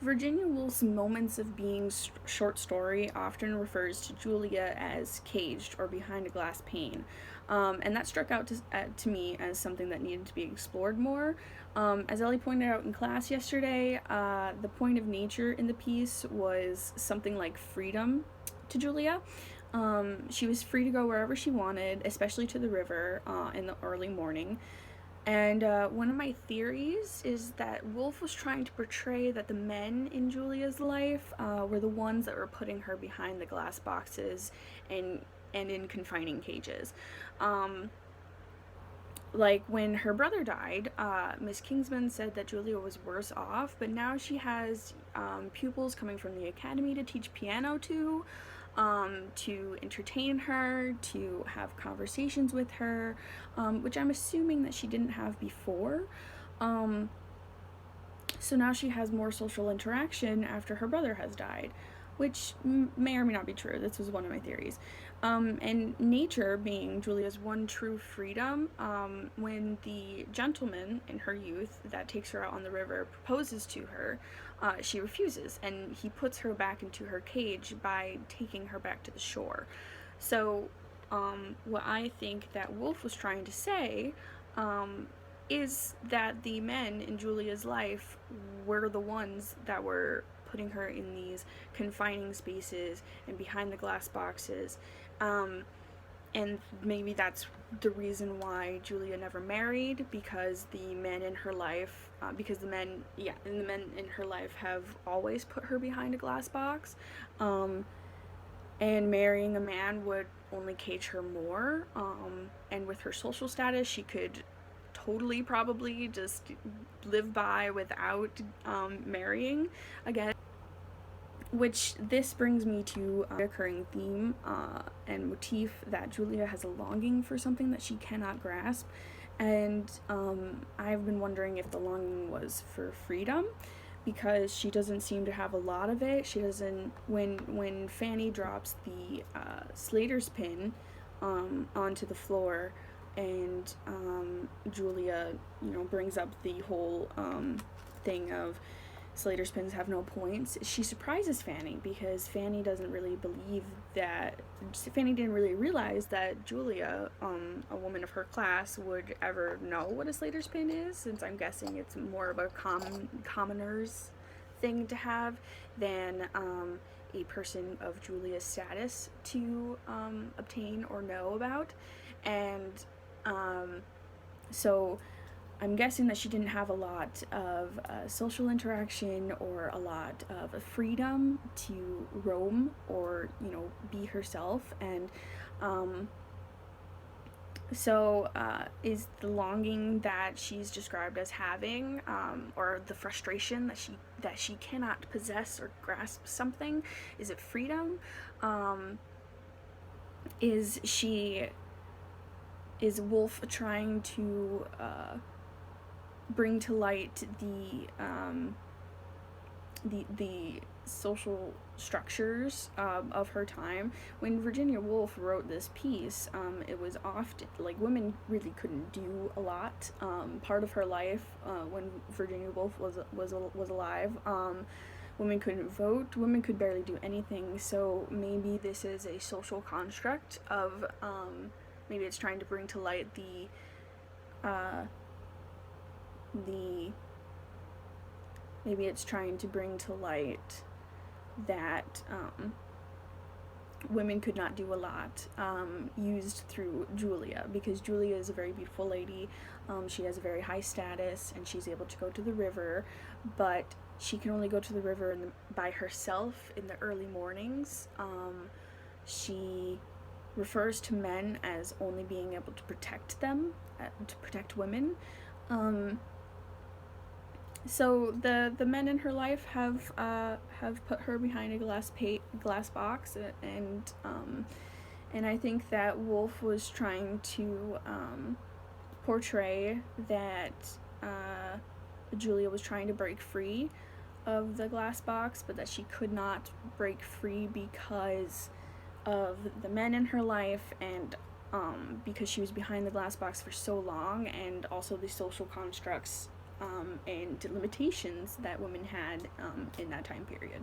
Virginia Woolf's Moments of Being short story often refers to Julia as caged or behind a glass pane. And that struck out to me as something that needed to be explored more. As Ellie pointed out in class yesterday, the point of nature in the piece was something like freedom to Julia. She was free to go wherever she wanted, especially to the river in the early morning. And one of my theories is that Wolfe was trying to portray that the men in Julia's life were the ones that were putting her behind the glass boxes and in confining cages. Um, like when her brother died, Miss Kingsman said that Julia was worse off, but now she has pupils coming from the academy to teach piano to entertain her, to have conversations with her, which I'm assuming that she didn't have before. Um, so now she has more social interaction after her brother has died, which may or may not be true. This was one of my theories. And nature being Julia's one true freedom, when the gentleman in her youth that takes her out on the river proposes to her, she refuses, and he puts her back into her cage by taking her back to the shore. So, what I think that Wolfe was trying to say is that the men in Julia's life were the ones that were putting her in these confining spaces and behind the glass boxes. And maybe that's the reason why Julia never married, because the men in her life, and the men in her life have always put her behind a glass box. And marrying a man would only cage her more. And with her social status, she could totally probably just live by without marrying again. Which this brings me to a recurring theme and motif that Julia has a longing for something that she cannot grasp. And I've been wondering if the longing was for freedom, because she doesn't seem to have a lot of it. She doesn't. When Fanny drops the Slater's pin onto the floor, and Julia, brings up the whole thing of Slater's pins have no points, she surprises Fanny, because Fanny doesn't really believe that. Fanny didn't really realize that Julia, a woman of her class, would ever know what a Slater's pin is, since I'm guessing it's more of a commoner's thing to have than a person of Julia's status to obtain or know about. And so I'm guessing that she didn't have a lot of social interaction or a lot of freedom to roam or, be herself. And is the longing that she's described as having, or the frustration that she cannot possess or grasp something, is it freedom? Is Wolfe trying to bring to light the social structures of her time? When Virginia Woolf wrote this piece, it was often like women really couldn't do a lot. Part of her life, when Virginia Woolf was alive, women couldn't vote. Women could barely do anything. So maybe this is a social construct of maybe it's trying to bring to light maybe it's trying to bring to light that women could not do a lot, used through Julia, because Julia is a very beautiful lady. She has a very high status, and she's able to go to the river, but she can only go to the river by herself in the early mornings. She refers to men as only being able to protect them, to protect women. So the men in her life have put her behind a glass box, and I think that Wolfe was trying to portray that Julia was trying to break free of the glass box, but that she could not break free because of the men in her life, and because she was behind the glass box for so long, and also the social constructs and limitations that women had in that time period.